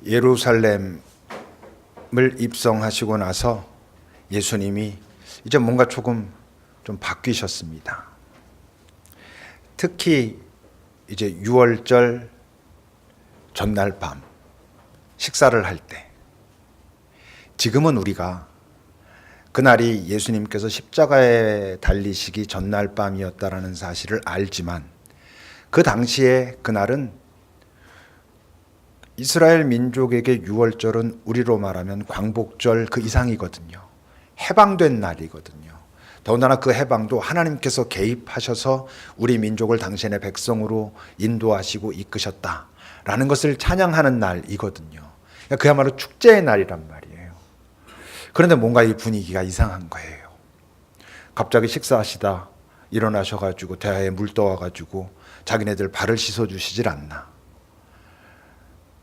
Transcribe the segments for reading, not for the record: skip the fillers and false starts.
예루살렘을 입성하시고 나서 예수님이 이제 뭔가 조금 좀 바뀌셨습니다. 특히 이제 유월절 전날 밤 식사를 할 때, 지금은 우리가 그날이 예수님께서 십자가에 달리시기 전날 밤이었다라는 사실을 알지만, 그 당시에 그날은 이스라엘 민족에게 유월절은 우리로 말하면 광복절 그 이상이거든요. 해방된 날이거든요. 더군다나 그 해방도 하나님께서 개입하셔서 우리 민족을 당신의 백성으로 인도하시고 이끄셨다라는 것을 찬양하는 날이거든요. 그러니까 그야말로 축제의 날이란 말이에요. 그런데 뭔가 이 분위기가 이상한 거예요. 갑자기 식사하시다 일어나셔가지고 대야에 물 떠와가지고 자기네들 발을 씻어주시질 않나.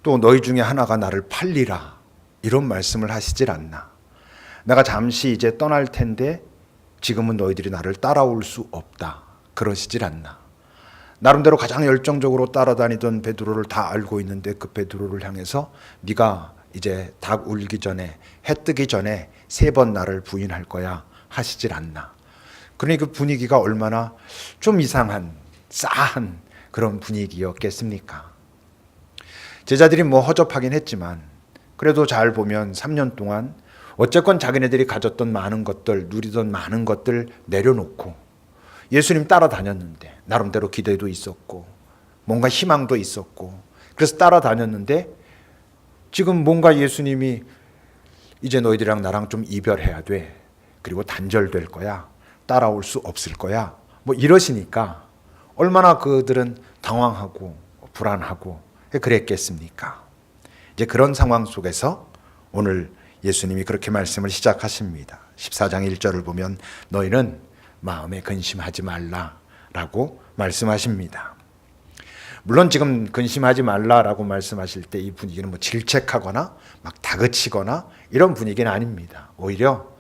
또 너희 중에 하나가 나를 팔리라 이런 말씀을 하시질 않나. 내가 잠시 이제 떠날 텐데 지금은 너희들이 나를 따라올 수 없다 그러시질 않나. 나름대로 가장 열정적으로 따라다니던 베드로를 다 알고 있는데 그 베드로를 향해서 네가 이제 닭 울기 전에, 해 뜨기 전에 3번 나를 부인할 거야 하시질 않나. 그러니 그 분위기가 얼마나 좀 이상한, 싸한 그런 분위기였겠습니까? 제자들이 뭐 허접하긴 했지만 그래도 잘 보면 3년 동안 어쨌건 자기네들이 가졌던 많은 것들, 누리던 많은 것들 내려놓고 예수님 따라다녔는데, 나름대로 기대도 있었고 뭔가 희망도 있었고, 그래서 따라다녔는데 지금 뭔가 예수님이 이제 너희들이랑 나랑 좀 이별해야 돼, 그리고 단절될 거야, 따라올 수 없을 거야, 뭐 이러시니까 얼마나 그들은 당황하고 불안하고 그랬겠습니까? 이제 그런 상황 속에서 오늘 예수님이 그렇게 말씀을 시작하십니다. 14장 1절을 보면 너희는 마음에 근심하지 말라라고 말씀하십니다. 물론 지금 근심하지 말라라고 말씀하실 때 이 분위기는 뭐 질책하거나 막 다그치거나 이런 분위기는 아닙니다. 오히려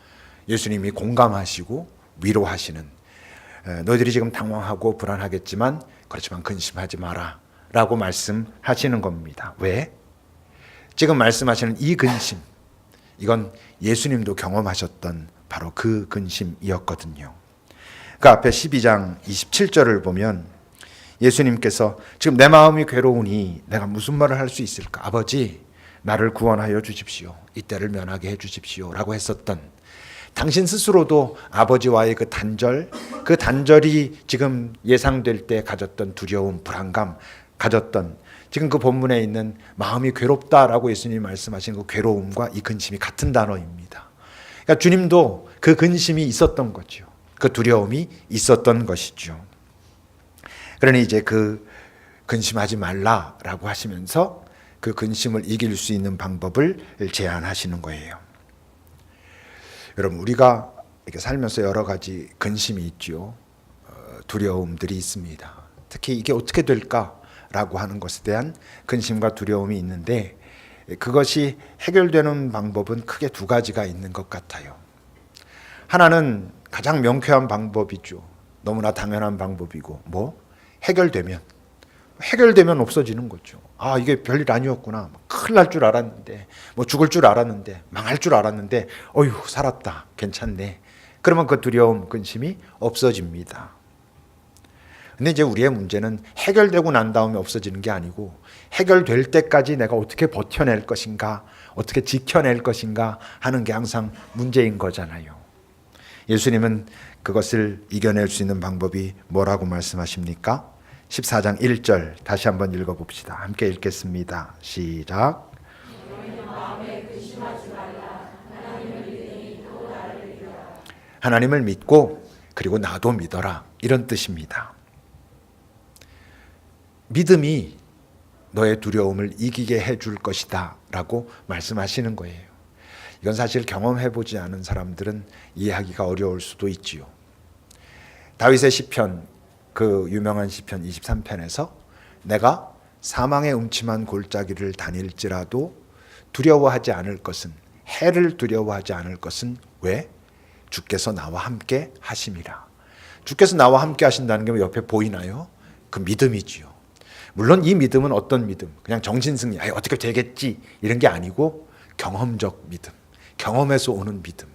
예수님이 공감하시고 위로하시는, 너희들이 지금 당황하고 불안하겠지만 그렇지만 근심하지 마라 라고 말씀하시는 겁니다. 왜? 지금 말씀하시는 이 근심, 이건 예수님도 경험하셨던 바로 그 근심이었거든요. 그 앞에 12장 27절을 보면 예수님께서 지금 내 마음이 괴로우니 내가 무슨 말을 할 수 있을까? 아버지, 나를 구원하여 주십시오. 이때를 면하게 해 주십시오. 라고 했었던, 당신 스스로도 아버지와의 그 단절이 지금 예상될 때 가졌던 두려움, 불안감, 가졌던 지금 그 본문에 있는 마음이 괴롭다라고 예수님이 말씀하신 그 괴로움과 이 근심이 같은 단어입니다. 그러니까 주님도 그 근심이 있었던 거죠. 그 두려움이 있었던 것이죠. 그러니 이제 그 근심하지 말라라고 하시면서 그 근심을 이길 수 있는 방법을 제안하시는 거예요. 여러분, 우리가 이렇게 살면서 여러 가지 근심이 있죠. 두려움들이 있습니다. 특히 이게 어떻게 될까라고 하는 것에 대한 근심과 두려움이 있는데, 그것이 해결되는 방법은 크게 2가지가 있는 것 같아요. 하나는 가장 명쾌한 방법이죠. 너무나 당연한 방법이고, 해결되면 없어지는 거죠. 아, 이게 별일 아니었구나. 큰일 날 줄 알았는데, 죽을 줄 알았는데, 망할 줄 알았는데, 어휴, 살았다. 괜찮네. 그러면 그 두려움, 근심이 없어집니다. 근데 이제 우리의 문제는 해결되고 난 다음에 없어지는 게 아니고, 해결될 때까지 내가 어떻게 버텨낼 것인가, 어떻게 지켜낼 것인가 하는 게 항상 문제인 거잖아요. 예수님은 그것을 이겨낼 수 있는 방법이 뭐라고 말씀하십니까? 14장 1절 다시 한번 읽어봅시다. 함께 읽겠습니다. 시작. 하나님을 믿고 그리고 나도 믿어라, 이런 뜻입니다. 믿음이 너의 두려움을 이기게 해줄 것이다 라고 말씀하시는 거예요. 이건 사실 경험해보지 않은 사람들은 이해하기가 어려울 수도 있지요. 다윗의 시편, 그 유명한 시편 23편에서 내가 사망의 음침한 골짜기를 다닐지라도 두려워하지 않을 것은, 해를 두려워하지 않을 것은 왜? 주께서 나와 함께 하심이라. 주께서 나와 함께 하신다는 게 옆에 보이나요? 그 믿음이지요. 물론 이 믿음은 어떤 믿음? 그냥 정신승리, 어떻게 되겠지 이런 게 아니고 경험적 믿음, 경험에서 오는 믿음.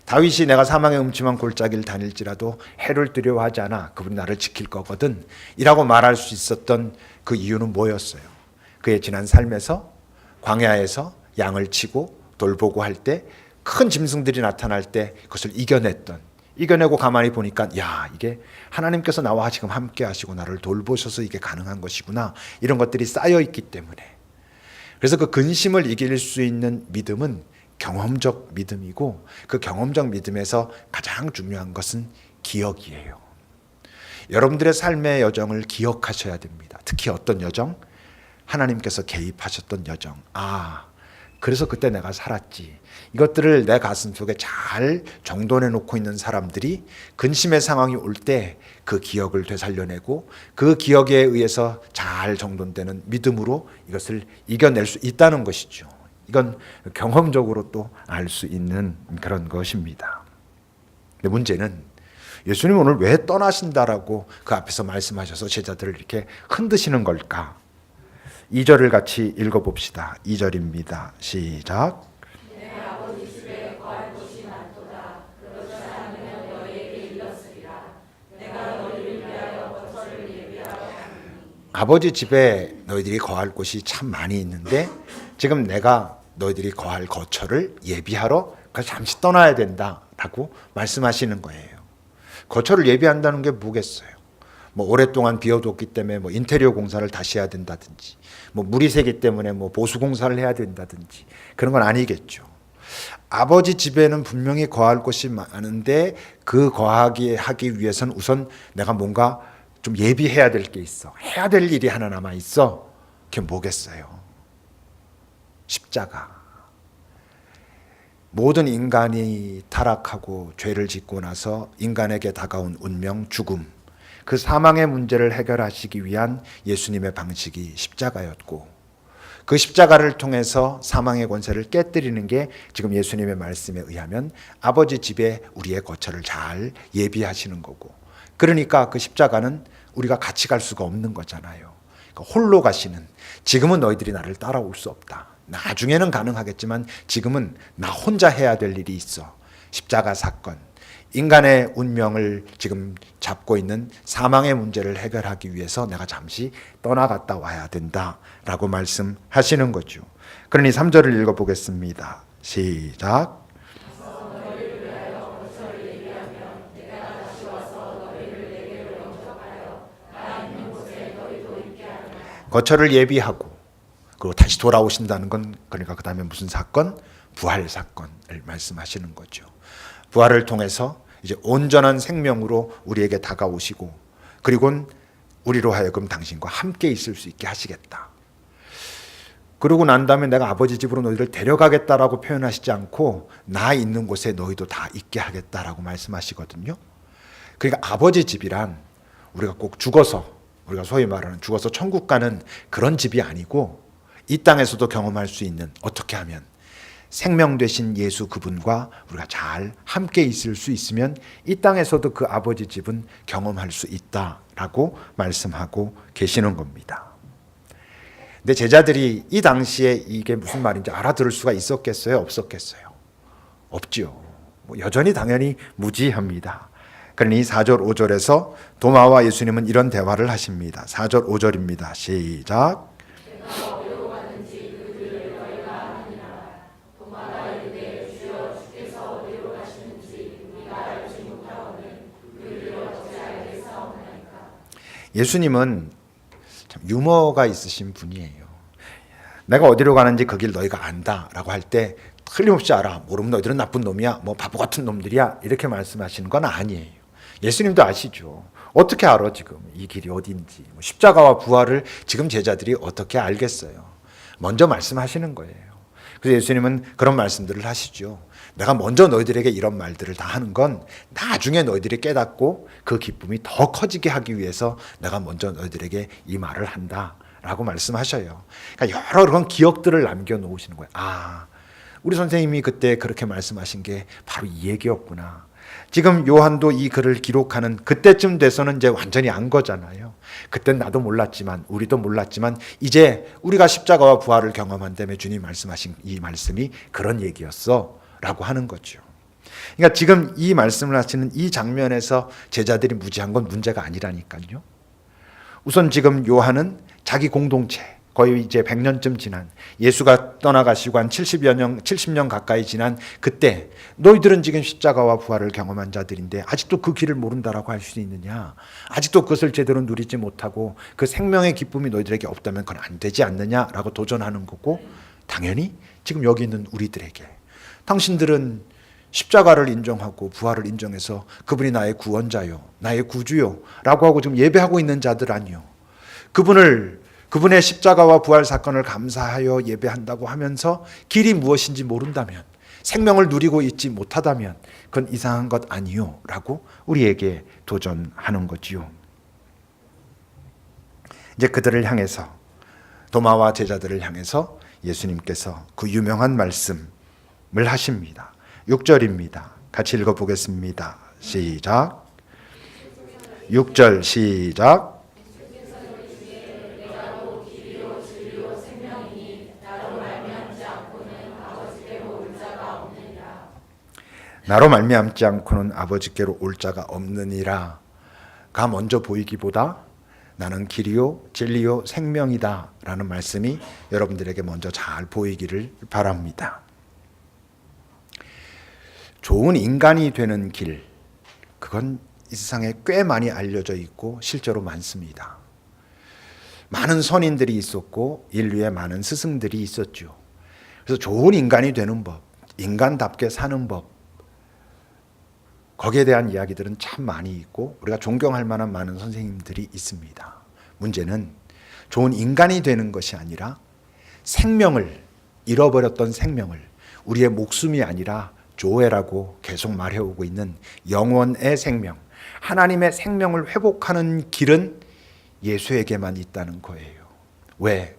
다윗이 내가 사망의 음침한 골짜기를 다닐지라도 해를 두려워하지 않아 그분이 나를 지킬 거거든 이라고 말할 수 있었던 그 이유는 뭐였어요? 그의 지난 삶에서 광야에서 양을 치고 돌보고 할 때 큰 짐승들이 나타날 때 그것을 이겨내고 가만히 보니까 야, 이게 하나님께서 나와 지금 함께 하시고 나를 돌보셔서 이게 가능한 것이구나, 이런 것들이 쌓여 있기 때문에. 그래서 그 근심을 이길 수 있는 믿음은 경험적 믿음이고, 그 경험적 믿음에서 가장 중요한 것은 기억이에요. 여러분들의 삶의 여정을 기억하셔야 됩니다. 특히 어떤 여정? 하나님께서 개입하셨던 여정. 그래서 그때 내가 살았지. 이것들을 내 가슴 속에 잘 정돈해 놓고 있는 사람들이 근심의 상황이 올 때 그 기억을 되살려내고 그 기억에 의해서 잘 정돈되는 믿음으로 이것을 이겨낼 수 있다는 것이죠. 이건 경험적으로 또 알 수 있는 그런 것입니다. 근데 문제는 예수님 오늘 왜 떠나신다라고 그 앞에서 말씀하셔서 제자들을 이렇게 흔드시는 걸까? 2절을 같이 읽어봅시다. 2절입니다. 시작. 내 아버지 집에 거할 곳이 많도다. 그렇지 않으면 너희에게 일렀으리라. 내가 너희를 위하여 거처를 예비하러 가노니. 아버지 집에 너희들이 거할 곳이 참 많이 있는데 지금 내가 너희들이 거할 거처를 예비하러 잠시 떠나야 된다라고 말씀하시는 거예요. 거처를 예비한다는 게 뭐겠어요? 오랫동안 비워뒀기 때문에 인테리어 공사를 다시 해야 된다든지, 물이 새기 때문에 보수 공사를 해야 된다든지, 그런 건 아니겠죠. 아버지 집에는 분명히 거할 곳이 많은데 그 하기 위해서는 우선 내가 뭔가 좀 예비해야 될 게 있어. 해야 될 일이 하나 남아 있어. 그게 뭐겠어요? 십자가. 모든 인간이 타락하고 죄를 짓고 나서 인간에게 다가온 운명, 죽음, 그 사망의 문제를 해결하시기 위한 예수님의 방식이 십자가였고, 그 십자가를 통해서 사망의 권세를 깨뜨리는 게 지금 예수님의 말씀에 의하면 아버지 집에 우리의 거처를 잘 예비하시는 거고, 그러니까 그 십자가는 우리가 같이 갈 수가 없는 거잖아요. 그러니까 홀로 가시는, 지금은 너희들이 나를 따라올 수 없다. 나중에는 가능하겠지만 지금은 나 혼자 해야 될 일이 있어. 십자가 사건. 인간의 운명을 지금 잡고 있는 사망의 문제를 해결하기 위해서 내가 잠시 떠나갔다 와야 된다라고 말씀하시는 거죠. 그러니 3절을 읽어보겠습니다. 시작. 거처를 예비하고 그리고 다시 돌아오신다는 건, 그러니까 그 다음에 무슨 사건? 부활 사건을 말씀하시는 거죠. 부활을 통해서 이제 온전한 생명으로 우리에게 다가오시고, 그리고 우리로 하여금 당신과 함께 있을 수 있게 하시겠다. 그러고 난 다음에 내가 아버지 집으로 너희를 데려가겠다라고 표현하시지 않고 나 있는 곳에 너희도 다 있게 하겠다라고 말씀하시거든요. 그러니까 아버지 집이란 우리가 꼭 죽어서, 우리가 소위 말하는 죽어서 천국 가는 그런 집이 아니고, 이 땅에서도 경험할 수 있는, 어떻게 하면 생명 되신 예수 그분과 우리가 잘 함께 있을 수 있으면 이 땅에서도 그 아버지 집은 경험할 수 있다라고 말씀하고 계시는 겁니다. 근데 제자들이 이 당시에 이게 무슨 말인지 알아들을 수가 있었겠어요? 없었겠어요? 없지요. 여전히 당연히 무지합니다. 그러니 4절 5절에서 도마와 예수님은 이런 대화를 하십니다. 4절 5절입니다. 시작. 예수님은 참 유머가 있으신 분이에요. 내가 어디로 가는지 그 길 너희가 안다라고 할 때 틀림없이 알아. 모르면 너희들은 나쁜 놈이야. 바보 같은 놈들이야. 이렇게 말씀하시는 건 아니에요. 예수님도 아시죠. 어떻게 알아 지금 이 길이 어딘지. 십자가와 부활을 지금 제자들이 어떻게 알겠어요. 먼저 말씀하시는 거예요. 그래서 예수님은 그런 말씀들을 하시죠. 내가 먼저 너희들에게 이런 말들을 다 하는 건 나중에 너희들이 깨닫고 그 기쁨이 더 커지게 하기 위해서 내가 먼저 너희들에게 이 말을 한다라고 말씀하셔요. 그러니까 여러 그런 기억들을 남겨놓으시는 거예요. 우리 선생님이 그때 그렇게 말씀하신 게 바로 이 얘기였구나. 지금 요한도 이 글을 기록하는 그때쯤 돼서는 이제 완전히 안 거잖아요. 그땐 나도 몰랐지만 우리도 몰랐지만 이제 우리가 십자가와 부활을 경험한 다음에 주님 말씀하신 이 말씀이 그런 얘기였어 라고 하는 거죠. 그러니까 지금 이 말씀을 하시는 이 장면에서 제자들이 무지한 건 문제가 아니라니까요. 우선 지금 요한은 자기 공동체, 거의 이제 100년쯤 지난, 예수가 떠나가시고 한 70년 가까이 지난 그때 너희들은 지금 십자가와 부활을 경험한 자들인데 아직도 그 길을 모른다라고 할 수 있느냐, 아직도 그것을 제대로 누리지 못하고 그 생명의 기쁨이 너희들에게 없다면 그건 안 되지 않느냐라고 도전하는 거고, 당연히 지금 여기 있는 우리들에게 당신들은 십자가를 인정하고 부활을 인정해서 그분이 나의 구원자요, 나의 구주요 라고 하고 지금 예배하고 있는 자들 아니요, 그분의 십자가와 부활 사건을 감사하여 예배한다고 하면서 길이 무엇인지 모른다면, 생명을 누리고 있지 못하다면 그건 이상한 것 아니요 라고 우리에게 도전하는 거지요. 이제 그들을 향해서, 도마와 제자들을 향해서 예수님께서 그 유명한 말씀을 하십니다. 6절입니다. 같이 읽어보겠습니다. 시작. 6절 시작. 나로 말미암지 않고는 아버지께로 올 자가 없느니라. 가 먼저 보이기보다 나는 길이요 진리요 생명이다 라는 말씀이 여러분들에게 먼저 잘 보이기를 바랍니다. 좋은 인간이 되는 길, 그건 이 세상에 꽤 많이 알려져 있고 실제로 많습니다. 많은 선인들이 있었고 인류에 많은 스승들이 있었죠. 그래서 좋은 인간이 되는 법, 인간답게 사는 법, 거기에 대한 이야기들은 참 많이 있고 우리가 존경할 만한 많은 선생님들이 있습니다. 문제는 좋은 인간이 되는 것이 아니라 생명을, 잃어버렸던 생명을, 우리의 목숨이 아니라 조회라고 계속 말해오고 있는 영원의 생명, 하나님의 생명을 회복하는 길은 예수에게만 있다는 거예요. 왜?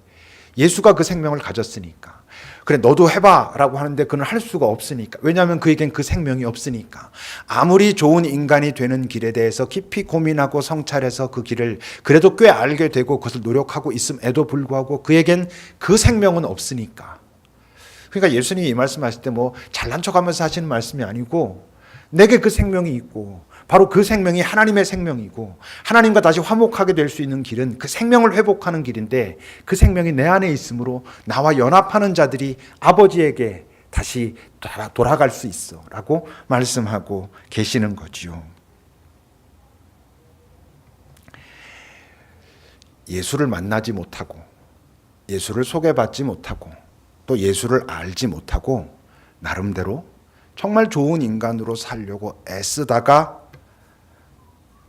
예수가 그 생명을 가졌으니까. 그래 너도 해봐 라고 하는데 그는 할 수가 없으니까. 왜냐하면 그에겐 그 생명이 없으니까. 아무리 좋은 인간이 되는 길에 대해서 깊이 고민하고 성찰해서 그 길을 그래도 꽤 알게 되고 그것을 노력하고 있음에도 불구하고 그에겐 그 생명은 없으니까. 그러니까 예수님이 이 말씀하실 때 뭐 잘난 척하면서 하시는 말씀이 아니고, 내게 그 생명이 있고 바로 그 생명이 하나님의 생명이고 하나님과 다시 화목하게 될 수 있는 길은 그 생명을 회복하는 길인데, 그 생명이 내 안에 있으므로 나와 연합하는 자들이 아버지에게 다시 돌아갈 수 있어 라고 말씀하고 계시는 거지요. 예수를 만나지 못하고 예수를 소개받지 못하고 또 예수를 알지 못하고 나름대로 정말 좋은 인간으로 살려고 애쓰다가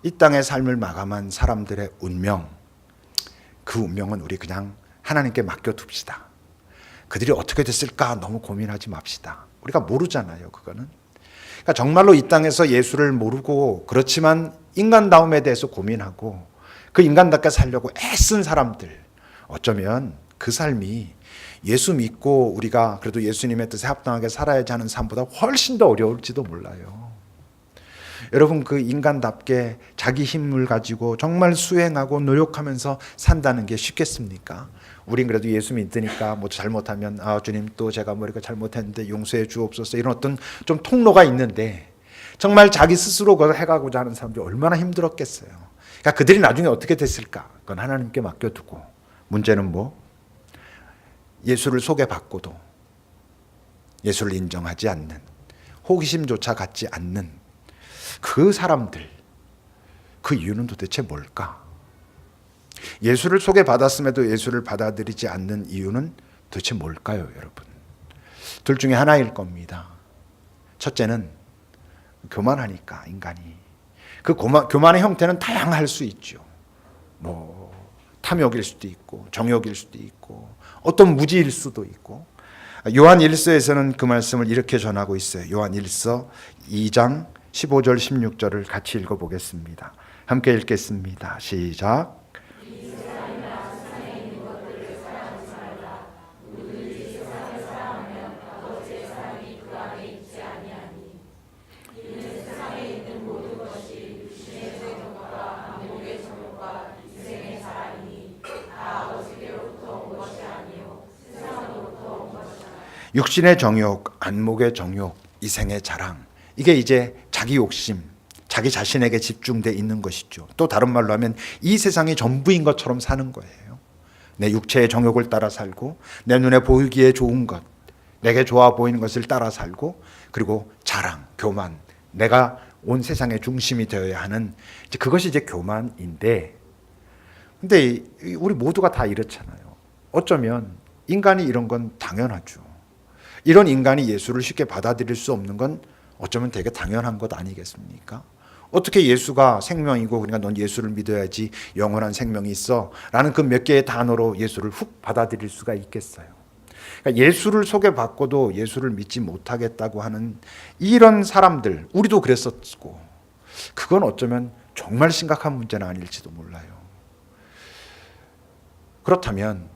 이 땅의 삶을 마감한 사람들의 운명, 그 운명은 우리 그냥 하나님께 맡겨둡시다. 그들이 어떻게 됐을까 너무 고민하지 맙시다. 우리가 모르잖아요, 그거는. 그러니까 정말로 이 땅에서 예수를 모르고 그렇지만 인간다움에 대해서 고민하고 그 인간답게 살려고 애쓴 사람들, 어쩌면 그 삶이 예수 믿고 우리가 그래도 예수님의 뜻에 합당하게 살아야지 하는 삶보다 훨씬 더 어려울지도 몰라요. 여러분, 그 인간답게 자기 힘을 가지고 정말 수행하고 노력하면서 산다는 게 쉽겠습니까? 우린 그래도 예수 믿으니까 뭐 잘못하면 주님 또 제가 뭐 이렇게 잘못했는데 용서해 주옵소서, 이런 어떤 좀 통로가 있는데 정말 자기 스스로 그걸 해가고자 하는 사람들이 얼마나 힘들었겠어요. 그러니까 그들이 나중에 어떻게 됐을까? 그건 하나님께 맡겨두고, 문제는 뭐? 예수를 소개받고도 예수를 인정하지 않는, 호기심조차 갖지 않는 그 사람들, 그 이유는 도대체 뭘까? 예수를 소개받았음에도 예수를 받아들이지 않는 이유는 도대체 뭘까요, 여러분? 둘 중에 하나일 겁니다. 첫째는 교만하니까, 인간이. 그 교만의 형태는 다양할 수 있죠. 뭐 탐욕일 수도 있고 정욕일 수도 있고 어떤 무지일 수도 있고. 요한 1서에서는 그 말씀을 이렇게 전하고 있어요. 요한 1서 2장 15절 16절을 같이 읽어보겠습니다. 함께 읽겠습니다. 시작. 육신의 정욕, 안목의 정욕, 이생의 자랑, 이게 이제 자기 욕심, 자기 자신에게 집중돼 있는 것이죠. 또 다른 말로 하면 이 세상이 전부인 것처럼 사는 거예요. 내 육체의 정욕을 따라 살고, 내 눈에 보이기에 좋은 것, 내게 좋아 보이는 것을 따라 살고, 그리고 자랑, 교만, 내가 온 세상의 중심이 되어야 하는, 이제 그것이 이제 교만인데, 근데 우리 모두가 다 이렇잖아요. 어쩌면 인간이 이런 건 당연하죠. 이런 인간이 예수를 쉽게 받아들일 수 없는 건 어쩌면 되게 당연한 것 아니겠습니까? 어떻게 예수가 생명이고, 그러니까 넌 예수를 믿어야지 영원한 생명이 있어 라는 그 몇 개의 단어로 예수를 훅 받아들일 수가 있겠어요? 그러니까 예수를 소개받고도 예수를 믿지 못하겠다고 하는 이런 사람들, 우리도 그랬었고, 그건 어쩌면 정말 심각한 문제는 아닐지도 몰라요. 그렇다면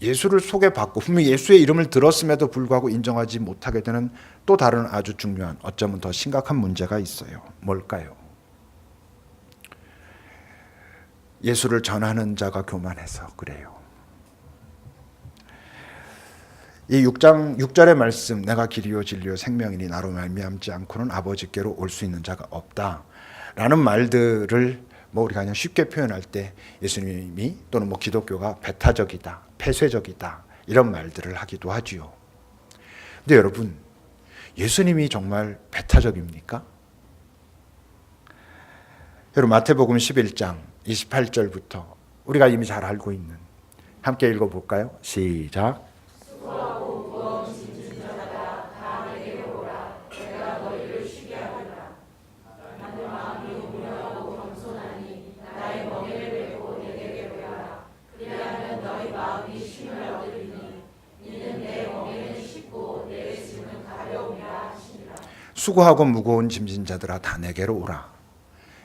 예수를 소개받고 분명히 예수의 이름을 들었음에도 불구하고 인정하지 못하게 되는 또 다른 아주 중요한, 어쩌면 더 심각한 문제가 있어요. 뭘까요? 예수를 전하는 자가 교만해서 그래요. 이 6절의 말씀, 내가 길이요 진리요 생명이니 나로 말미암지 않고는 아버지께로 올 수 있는 자가 없다 라는 말들을 우리가 그냥 쉽게 표현할 때 예수님이 또는 기독교가 배타적이다, 폐쇄적이다 이런 말들을 하기도 하지요. 근데 여러분, 예수님이 정말 배타적입니까? 여러분, 마태복음 11장 28절부터 우리가 이미 잘 알고 있는, 함께 읽어볼까요? 시작. 수고하고 무거운 짐진 자들아 다 내게로 오라.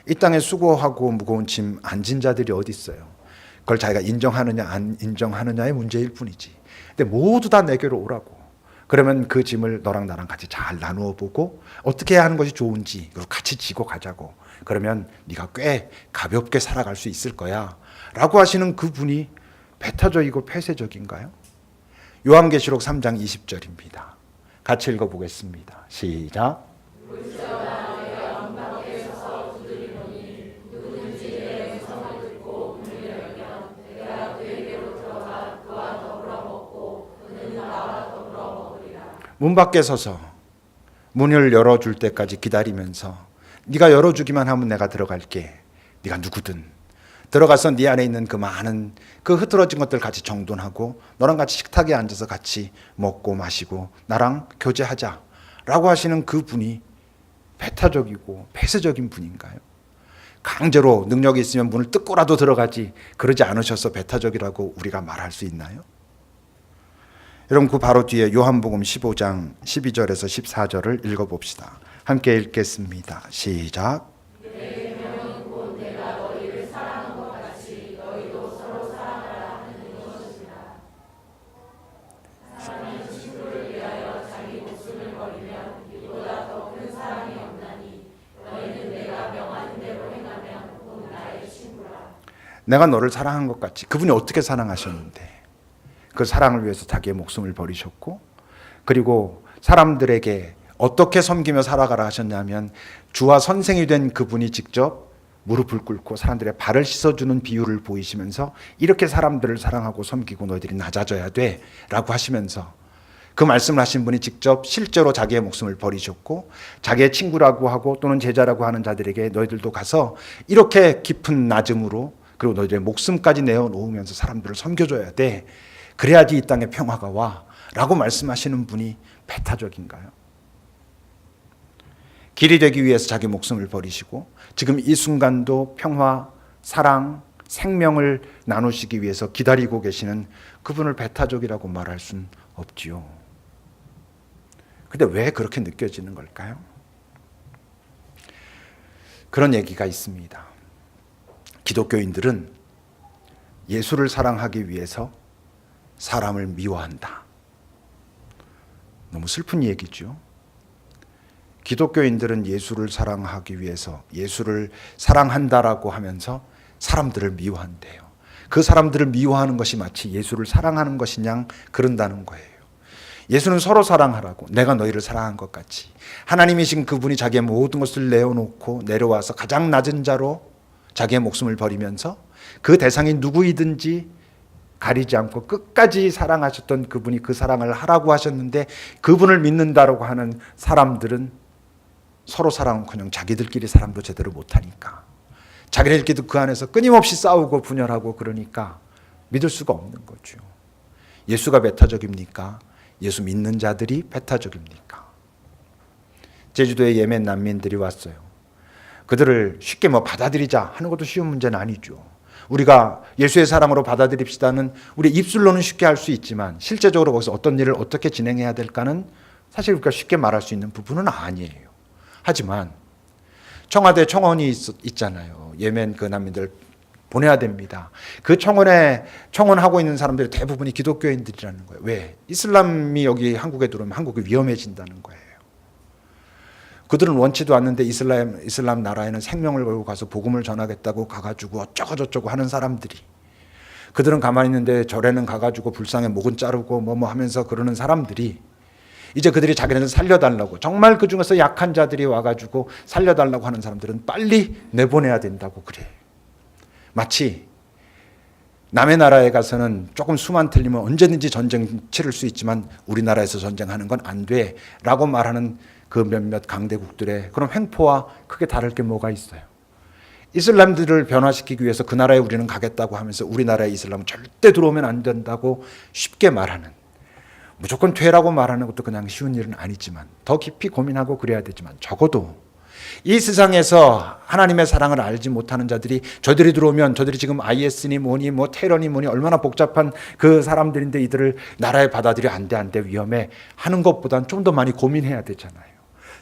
이 땅에 수고하고 무거운 짐 안 진 자들이 어디 있어요? 그걸 자기가 인정하느냐 안 인정하느냐의 문제일 뿐이지. 근데 모두 다 내게로 오라고. 그러면 그 짐을 너랑 나랑 같이 잘 나누어 보고 어떻게 해야 하는 것이 좋은지 그걸 같이 지고 가자고. 그러면 네가 꽤 가볍게 살아갈 수 있을 거야 라고 하시는 그분이 배타적이고 폐쇄적인가요? 요한계시록 3장 20절입니다. 같이 읽어보겠습니다. 시작. 문 밖에 서서 문을 열어줄 때까지 기다리면서 네가 열어주기만 하면 내가 들어갈게. 네가 누구든 들어가서 네 안에 있는 그 많은 그 흐트러진 것들 같이 정돈하고 너랑 같이 식탁에 앉아서 같이 먹고 마시고 나랑 교제하자 라고 하시는 그 분이 배타적이고 폐쇄적인 분인가요? 강제로 능력이 있으면 문을 뜯고라도 들어가지 그러지 않으셔서 배타적이라고 우리가 말할 수 있나요? 여러분, 그 바로 뒤에 요한복음 15장 12절에서 14절을 읽어봅시다. 함께 읽겠습니다. 시작. 내가 너를 사랑한 것 같이. 그분이 어떻게 사랑하셨는데 그 사랑을 위해서 자기의 목숨을 버리셨고, 그리고 사람들에게 어떻게 섬기며 살아가라 하셨냐면 주와 선생이 된 그분이 직접 무릎을 꿇고 사람들의 발을 씻어주는 비유를 보이시면서 이렇게 사람들을 사랑하고 섬기고 너희들이 낮아져야 돼 라고 하시면서 그 말씀을 하신 분이 직접 실제로 자기의 목숨을 버리셨고, 자기의 친구라고 하고 또는 제자라고 하는 자들에게 너희들도 가서 이렇게 깊은 낮음으로 그리고 너희들의 목숨까지 내어놓으면서 사람들을 섬겨줘야 돼. 그래야지 이 땅에 평화가 와 라고 말씀하시는 분이 배타적인가요? 길이 되기 위해서 자기 목숨을 버리시고 지금 이 순간도 평화, 사랑, 생명을 나누시기 위해서 기다리고 계시는 그분을 배타적이라고 말할 수는 없지요. 근데 왜 그렇게 느껴지는 걸까요? 그런 얘기가 있습니다. 기독교인들은 예수를 사랑하기 위해서 사람을 미워한다. 너무 슬픈 얘기죠. 기독교인들은 예수를 사랑하기 위해서 예수를 사랑한다라고 하면서 사람들을 미워한대요. 그 사람들을 미워하는 것이 마치 예수를 사랑하는 것이냐 그런다는 거예요. 예수는 서로 사랑하라고, 내가 너희를 사랑한 것 같이 하나님이신 그분이 자기의 모든 것을 내어놓고 내려와서 가장 낮은 자로 자기의 목숨을 버리면서 그 대상이 누구이든지 가리지 않고 끝까지 사랑하셨던 그분이 그 사랑을 하라고 하셨는데, 그분을 믿는다라고 하는 사람들은 서로 사랑은커녕 자기들끼리 사랑도 제대로 못하니까, 자기들끼리도 그 안에서 끊임없이 싸우고 분열하고 그러니까 믿을 수가 없는 거죠. 예수가 배타적입니까? 예수 믿는 자들이 배타적입니까? 제주도에 예멘 난민들이 왔어요. 그들을 쉽게 받아들이자 하는 것도 쉬운 문제는 아니죠. 우리가 예수의 사랑으로 받아들입시다는 우리 입술로는 쉽게 할 수 있지만 실제적으로 거기서 어떤 일을 어떻게 진행해야 될까는 사실 우리가 쉽게 말할 수 있는 부분은 아니에요. 하지만 청와대 청원이 있잖아요. 예멘 그 난민들 보내야 됩니다. 그 청원하고 있는 사람들이 대부분이 기독교인들이라는 거예요. 왜? 이슬람이 여기 한국에 들어오면 한국이 위험해진다는 거예요. 그들은 원치도 않는데 이슬람 나라에는 생명을 걸고 가서 복음을 전하겠다고 가가지고 어쩌고 저쩌고 하는 사람들이, 그들은 가만히 있는데 절에는 가가지고 불상에 목은 자르고 뭐 하면서 그러는 사람들이, 이제 그들이 자기네들 살려달라고, 정말 그 중에서 약한 자들이 와가지고 살려달라고 하는 사람들은 빨리 내보내야 된다고 그래. 마치 남의 나라에 가서는 조금 수만 틀리면 언제든지 전쟁 치를 수 있지만 우리나라에서 전쟁하는 건 안 돼 라고 말하는 그 몇몇 강대국들의 그런 횡포와 크게 다를 게 뭐가 있어요. 이슬람들을 변화시키기 위해서 그 나라에 우리는 가겠다고 하면서 우리나라의 이슬람은 절대 들어오면 안 된다고 쉽게 말하는, 무조건 되라고 말하는 것도 그냥 쉬운 일은 아니지만 더 깊이 고민하고 그래야 되지만, 적어도 이 세상에서 하나님의 사랑을 알지 못하는 자들이, 저들이 들어오면 저들이 지금 IS니 뭐니 테러니 뭐니 얼마나 복잡한 그 사람들인데 이들을 나라에 받아들여 안 돼 위험해 하는 것보단 좀 더 많이 고민해야 되잖아요.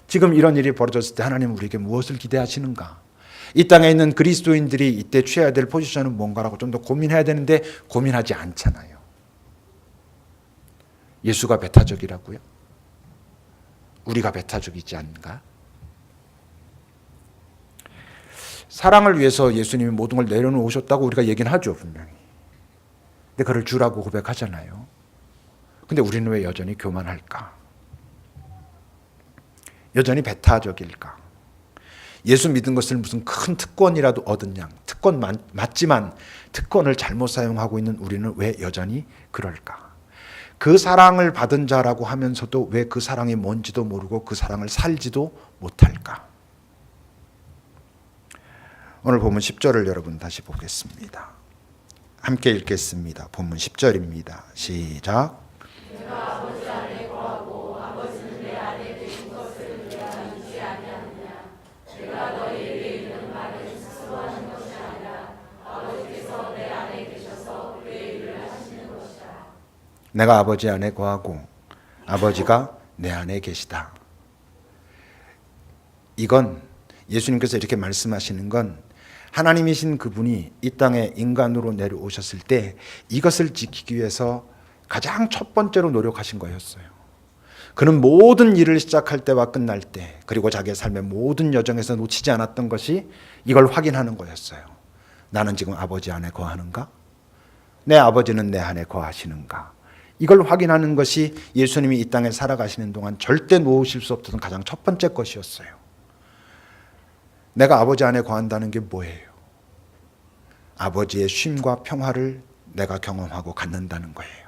지금 이런 일이 벌어졌을 때 하나님 우리에게 무엇을 기대하시는가? 이 땅에 있는 그리스도인들이 이때 취해야 될 포지션은 뭔가라고 좀 더 고민해야 되는데 고민하지 않잖아요. 예수가 배타적이라고요? 우리가 배타적이지 않은가? 사랑을 위해서 예수님이 모든 걸 내려놓으셨다고 우리가 얘기는 하죠, 분명히. 근데 그를 주라고 고백하잖아요. 근데 우리는 왜 여전히 교만할까? 여전히 배타적일까? 예수 믿은 것을 무슨 큰 특권이라도 얻은 양, 특권 맞지만 특권을 잘못 사용하고 있는 우리는 왜 여전히 그럴까? 그 사랑을 받은 자라고 하면서도 왜 그 사랑이 뭔지도 모르고 그 사랑을 살지도 못할까? 오늘 본문 10절을 여러분 다시 보겠습니다. 함께 읽겠습니다. 본문 10절입니다. 시작. 내가 아버지 안에 거하고 아버지는 내 안에 계신 것을 내가 믿지 아니하느냐. 내가 너희에게 이르는 말은 스스로 하는 것이 아니라 아버지께서 내 안에 계셔서 그 일을 하시는 것이다. 내가 아버지 안에 거하고 아버지가 내 안에 계시다. 이건 예수님께서 이렇게 말씀하시는 건 하나님이신 그분이 이 땅에 인간으로 내려오셨을 때 이것을 지키기 위해서 가장 첫 번째로 노력하신 거였어요. 그는 모든 일을 시작할 때와 끝날 때, 그리고 자기의 삶의 모든 여정에서 놓치지 않았던 것이 이걸 확인하는 거였어요. 나는 지금 아버지 안에 거하는가? 내 아버지는 내 안에 거하시는가? 이걸 확인하는 것이 예수님이 이 땅에 살아가시는 동안 절대 놓으실 수 없던 가장 첫 번째 것이었어요. 내가 아버지 안에 거한다는 게 뭐예요? 아버지의 쉼과 평화를 내가 경험하고 갖는다는 거예요.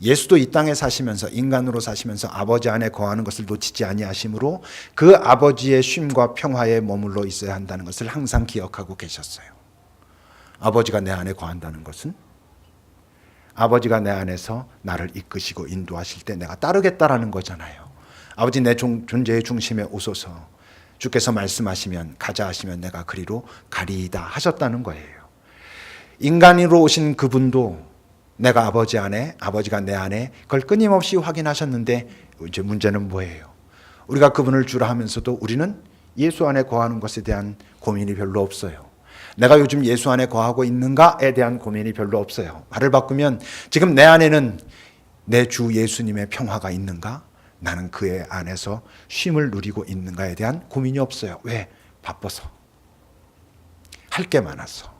예수도 이 땅에 사시면서, 인간으로 사시면서 아버지 안에 거하는 것을 놓치지 아니하심으로 그 아버지의 쉼과 평화에 머물러 있어야 한다는 것을 항상 기억하고 계셨어요. 아버지가 내 안에 거한다는 것은 아버지가 내 안에서 나를 이끄시고 인도하실 때 내가 따르겠다라는 거잖아요. 아버지 내 존재의 중심에 오소서, 주께서 말씀하시면 가자 하시면 내가 그리로 가리이다 하셨다는 거예요. 인간으로 오신 그분도 내가 아버지 안에, 아버지가 내 안에, 그걸 끊임없이 확인하셨는데 이제 문제는 뭐예요? 우리가 그분을 주라 하면서도 우리는 예수 안에 거하는 것에 대한 고민이 별로 없어요. 내가 요즘 예수 안에 거하고 있는가에 대한 고민이 별로 없어요. 말을 바꾸면 지금 내 안에는 내 주 예수님의 평화가 있는가? 나는 그의 안에서 쉼을 누리고 있는가에 대한 고민이 없어요. 왜? 바빠서. 할 게 많아서.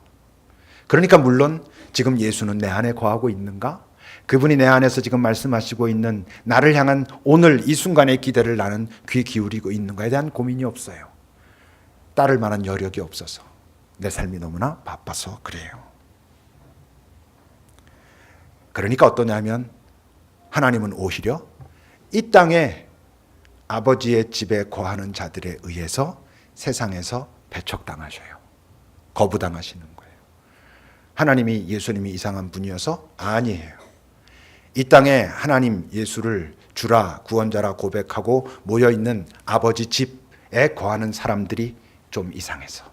그러니까 물론 지금 예수는 내 안에 거하고 있는가? 그분이 내 안에서 지금 말씀하시고 있는 나를 향한 오늘 이 순간의 기대를 나는 귀 기울이고 있는가에 대한 고민이 없어요. 따를 만한 여력이 없어서 내 삶이 너무나 바빠서 그래요. 그러니까 어떠냐면 하나님은 오히려 이 땅에 아버지의 집에 거하는 자들에 의해서 세상에서 배척당하셔요. 거부당하시는 거예요. 하나님이 예수님이 이상한 분이어서 아니에요. 이 땅에 하나님 예수를 주라 구원자라 고백하고 모여있는 아버지 집에 거하는 사람들이 좀 이상해서.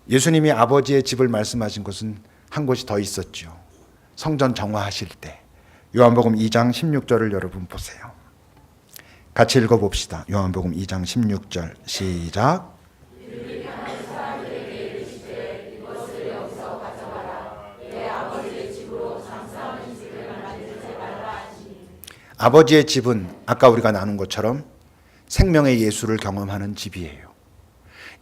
예수님이 아버지의 집을 말씀하신 것은 한 곳이 더 있었죠. 성전 정화하실 때. 요한복음 2장 16절을 여러분 보세요. 같이 읽어봅시다. 요한복음 2장 16절 시작. 아버지의 집은 아까 우리가 나눈 것처럼 생명의 예수를 경험하는 집이에요.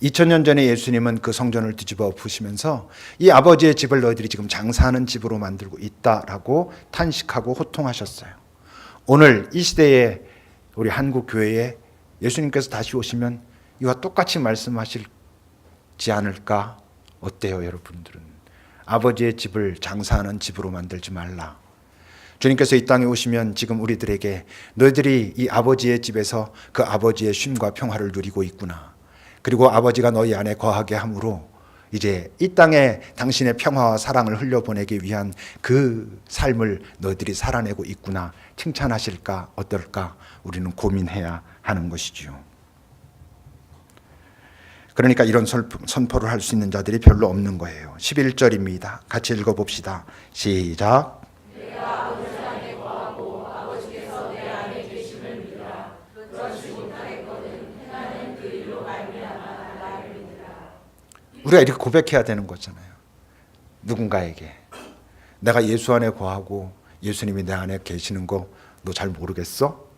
2000년 전에 예수님은 그 성전을 뒤집어 엎으시면서 이 아버지의 집을 너희들이 지금 장사하는 집으로 만들고 있다라고 탄식하고 호통하셨어요. 오늘 이 시대에 우리 한국 교회에 예수님께서 다시 오시면 이와 똑같이 말씀하실지 않을까? 어때요, 여러분들은? 아버지의 집을 장사하는 집으로 만들지 말라. 주님께서 이 땅에 오시면 지금 우리들에게 너희들이 이 아버지의 집에서 그 아버지의 쉼과 평화를 누리고 있구나. 그리고 아버지가 너희 안에 거하게 함으로 이제 이 땅에 당신의 평화와 사랑을 흘려보내기 위한 그 삶을 너희들이 살아내고 있구나. 칭찬하실까? 어떨까? 우리는 고민해야 하는 것이지요. 그러니까 이런 선포를 할 수 있는 자들이 별로 없는 거예요. 11절입니다. 같이 읽어봅시다. 시작. 내가 아버지 안에 거하고 아버지께서 내 안에 계심을 믿으라. 그것이 못하겠거든 행하는 그 일로 말미암아 나를 믿으라. 우리가 이렇게 고백해야 되는 거잖아요. 누군가에게 내가 예수 안에 거하고 예수님이 내 안에 계시는 거 너 잘 모르겠어?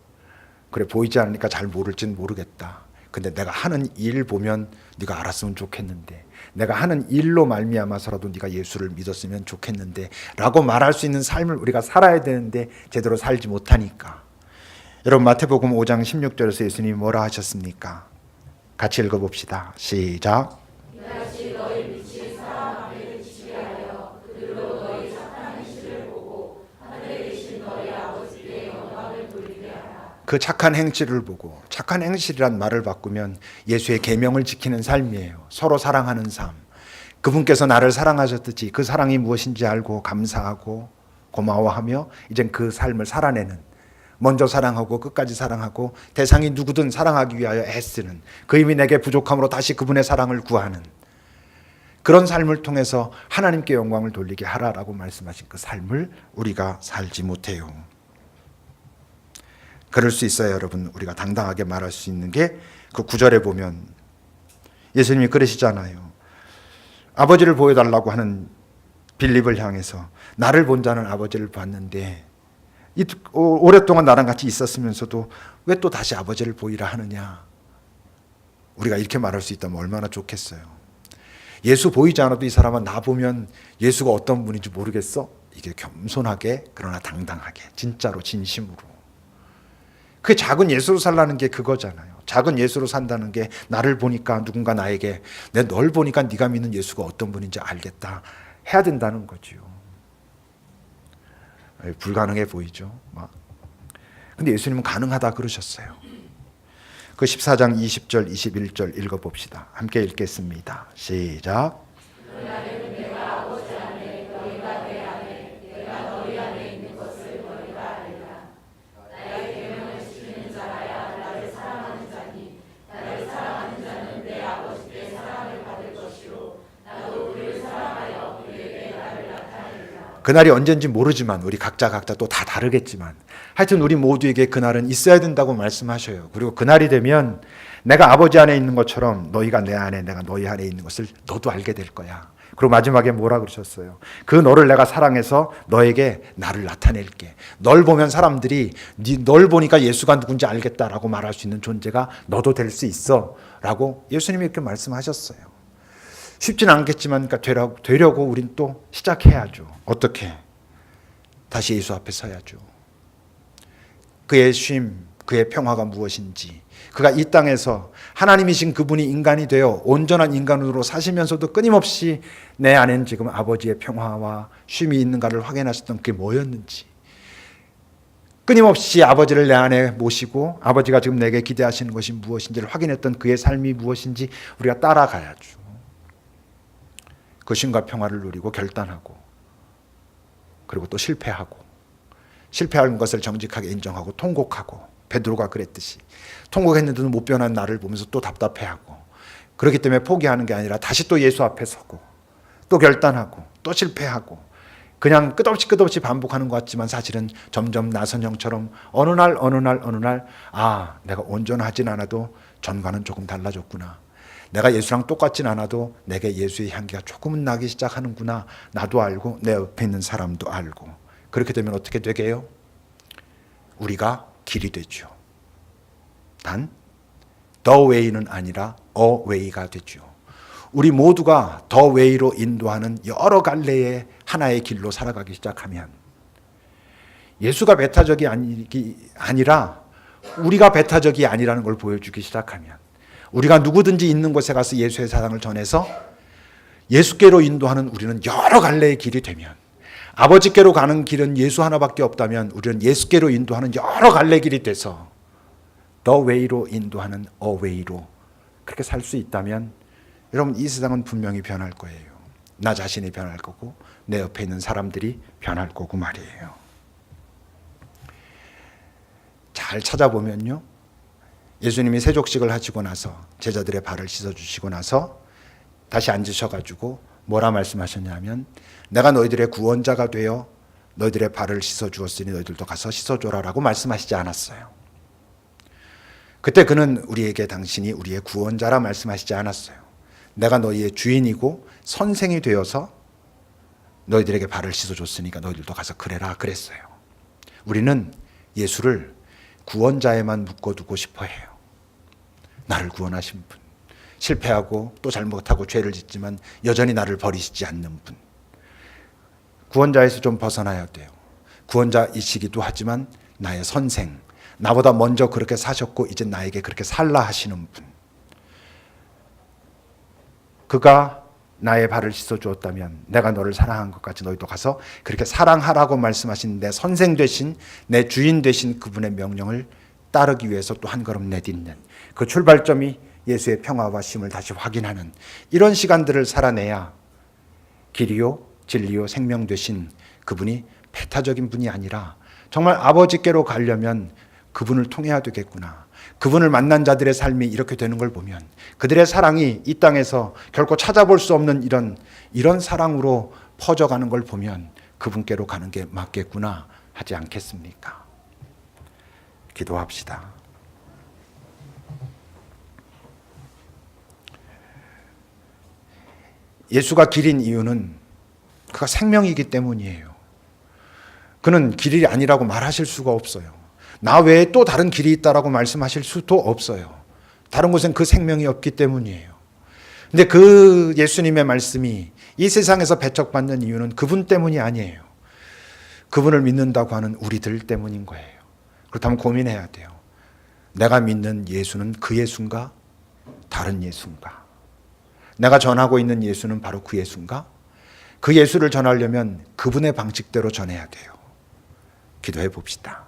그래, 보이지 않으니까 잘 모를진 모르겠다. 근데 내가 하는 일 보면 네가 알았으면 좋겠는데, 내가 하는 일로 말미암아서라도 네가 예수를 믿었으면 좋겠는데 라고 말할 수 있는 삶을 우리가 살아야 되는데 제대로 살지 못하니까. 여러분, 마태복음 5장 16절에서 예수님이 뭐라 하셨습니까? 같이 읽어봅시다. 시작. 이같이 너희 빛이 사람 앞에 비치게 하여 그들로 너희 착한 행실을 보고 하늘에 계신 너희 아버지께 영광을 돌리게 하라. 그 착한 행실을 보고, 착한 행실이란 말을 바꾸면 예수의 계명을 지키는 삶이에요. 서로 사랑하는 삶. 그분께서 나를 사랑하셨듯이 그 사랑이 무엇인지 알고 감사하고 고마워하며 이젠 그 삶을 살아내는, 먼저 사랑하고 끝까지 사랑하고 대상이 누구든 사랑하기 위하여 애쓰는, 그 힘이 내게 부족함으로 다시 그분의 사랑을 구하는 그런 삶을 통해서 하나님께 영광을 돌리게 하라라고 말씀하신 그 삶을 우리가 살지 못해요. 그럴 수 있어요, 여러분. 우리가 당당하게 말할 수 있는 게 그 9절에 보면 예수님이 그러시잖아요. 아버지를 보여달라고 하는 빌립을 향해서 나를 본 자는 아버지를 봤는데 오랫동안 나랑 같이 있었으면서도 왜 또 다시 아버지를 보이라 하느냐. 우리가 이렇게 말할 수 있다면 얼마나 좋겠어요. 예수 보이지 않아도 이 사람은 나 보면 예수가 어떤 분인지 모르겠어? 이게 겸손하게 그러나 당당하게 진짜로 진심으로. 그 작은 예수로 살라는 게 그거잖아요. 작은 예수로 산다는 게 나를 보니까 누군가 나에게 내 널 보니까 네가 믿는 예수가 어떤 분인지 알겠다 해야 된다는 거죠. 불가능해 보이죠. 근데 예수님은 가능하다 그러셨어요. 그 14장 20절 21절 읽어봅시다. 함께 읽겠습니다. 시작. 그날이 언젠지 모르지만 우리 각자 또 다 다르겠지만 하여튼 우리 모두에게 그날은 있어야 된다고 말씀하셔요. 그리고 그날이 되면 내가 아버지 안에 있는 것처럼 너희가 내 안에, 내가 너희 안에 있는 것을 너도 알게 될 거야. 그리고 마지막에 뭐라 그러셨어요? 그 너를 내가 사랑해서 너에게 나를 나타낼게. 널 보면 사람들이 널 보니까 예수가 누군지 알겠다라고 말할 수 있는 존재가 너도 될 수 있어 라고 예수님이 이렇게 말씀하셨어요. 쉽진 않겠지만 되려고 우린 또 시작해야죠. 어떻게? 다시 예수 앞에 서야죠. 그의 쉼, 그의 평화가 무엇인지, 그가 이 땅에서 하나님이신 그분이 인간이 되어 온전한 인간으로 사시면서도 끊임없이 내 안에는 지금 아버지의 평화와 쉼이 있는가를 확인하셨던 그게 뭐였는지, 끊임없이 아버지를 내 안에 모시고 아버지가 지금 내게 기대하시는 것이 무엇인지를 확인했던 그의 삶이 무엇인지 우리가 따라가야죠. 그 쉼과 평화를 누리고 결단하고, 그리고 또 실패하고, 실패한 것을 정직하게 인정하고 통곡하고, 베드로가 그랬듯이 통곡했는데도 못 변한 나를 보면서 또 답답해하고, 그렇기 때문에 포기하는 게 아니라 다시 또 예수 앞에 서고, 또 결단하고, 또 실패하고, 그냥 끝없이 반복하는 것 같지만 사실은 점점 나선형처럼 어느 날 아, 내가 온전하진 않아도 전과는 조금 달라졌구나. 내가 예수랑 똑같진 않아도 내게 예수의 향기가 조금은 나기 시작하는구나. 나도 알고 내 옆에 있는 사람도 알고. 그렇게 되면 어떻게 되게요? 우리가 길이 되죠. 단 the way는 아니라 a way가 되죠. 우리 모두가 the way로 인도하는 여러 갈래의 하나의 길로 살아가기 시작하면 예수가 배타적이 아니라 우리가 배타적이 아니라는 걸 보여주기 시작하면, 우리가 누구든지 있는 곳에 가서 예수의 사랑을 전해서 예수께로 인도하는 우리는 여러 갈래의 길이 되면, 아버지께로 가는 길은 예수 하나밖에 없다면 우리는 예수께로 인도하는 여러 갈래 길이 돼서 the way로 인도하는 a way로 그렇게 살 수 있다면, 여러분, 이 세상은 분명히 변할 거예요. 나 자신이 변할 거고 내 옆에 있는 사람들이 변할 거고 말이에요. 잘 찾아보면요, 예수님이 세족식을 하시고 나서 제자들의 발을 씻어주시고 나서 다시 앉으셔가지고 뭐라 말씀하셨냐면, 내가 너희들의 구원자가 되어 너희들의 발을 씻어주었으니 너희들도 가서 씻어줘라 라고 말씀하시지 않았어요. 그때 그는 우리에게 당신이 우리의 구원자라 말씀하시지 않았어요. 내가 너희의 주인이고 선생이 되어서 너희들에게 발을 씻어줬으니까 너희들도 가서 그래라 그랬어요. 우리는 예수를 구원자에만 묶어두고 싶어 해요. 나를 구원하신 분, 실패하고 또 잘못하고 죄를 짓지만 여전히 나를 버리시지 않는 분, 구원자에서 좀 벗어나야 돼요. 구원자이시기도 하지만 나의 선생, 나보다 먼저 그렇게 사셨고 이제 나에게 그렇게 살라 하시는 분, 그가 나의 발을 씻어주었다면 내가 너를 사랑한 것 같이 너희도 가서 그렇게 사랑하라고 말씀하신 내 선생 되신, 내 주인 되신 그분의 명령을 따르기 위해서 또 한 걸음 내딛는 그 출발점이 예수의 평화와 쉼을 다시 확인하는 이런 시간들을 살아내야 길이요 진리요 생명 되신 그분이 배타적인 분이 아니라 정말 아버지께로 가려면 그분을 통해야 되겠구나. 그분을 만난 자들의 삶이 이렇게 되는 걸 보면 그들의 사랑이 이 땅에서 결코 찾아볼 수 없는 이런 사랑으로 퍼져가는 걸 보면 그분께로 가는 게 맞겠구나 하지 않겠습니까? 기도합시다. 예수가 길인 이유는 그가 생명이기 때문이에요. 그는 길이 아니라고 말하실 수가 없어요. 나 외에 또 다른 길이 있다라고 말씀하실 수도 없어요. 다른 곳엔 그 생명이 없기 때문이에요. 근데 그 예수님의 말씀이 이 세상에서 배척받는 이유는 그분 때문이 아니에요. 그분을 믿는다고 하는 우리들 때문인 거예요. 그렇다면 고민해야 돼요. 내가 믿는 예수는 그 예수인가? 다른 예수인가? 내가 전하고 있는 예수는 바로 그 예수인가? 그 예수를 전하려면 그분의 방식대로 전해야 돼요. 기도해 봅시다.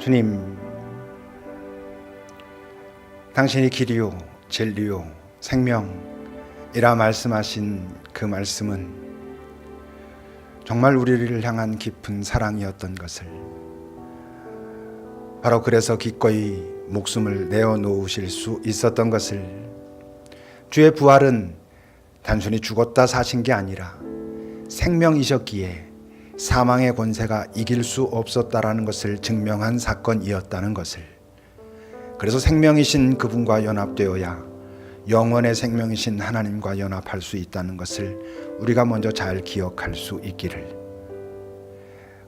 주님, 당신이 길이요 진리요 생명이라 말씀하신 그 말씀은 정말 우리를 향한 깊은 사랑이었던 것을, 바로 그래서 기꺼이 목숨을 내어놓으실 수 있었던 것을, 주의 부활은 단순히 죽었다 사신 게 아니라 생명이셨기에 사망의 권세가 이길 수 없었다라는 것을 증명한 사건이었다는 것을, 그래서 생명이신 그분과 연합되어야 영원의 생명이신 하나님과 연합할 수 있다는 것을 우리가 먼저 잘 기억할 수 있기를,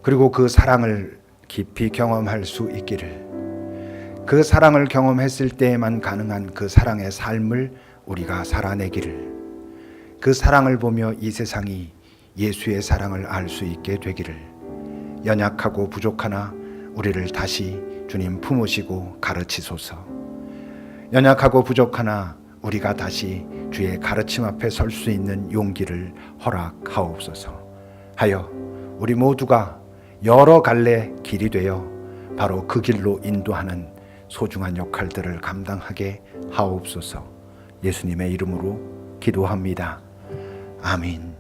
그리고 그 사랑을 깊이 경험할 수 있기를, 그 사랑을 경험했을 때에만 가능한 그 사랑의 삶을 우리가 살아내기를, 그 사랑을 보며 이 세상이 예수의 사랑을 알 수 있게 되기를, 연약하고 부족하나 우리를 다시 주님 품으시고 가르치소서. 연약하고 부족하나 우리가 다시 주의 가르침 앞에 설 수 있는 용기를 허락하옵소서 하여 우리 모두가 여러 갈래 길이 되어 바로 그 길로 인도하는 소중한 역할들을 감당하게 하옵소서. 예수님의 이름으로 기도합니다. 아멘.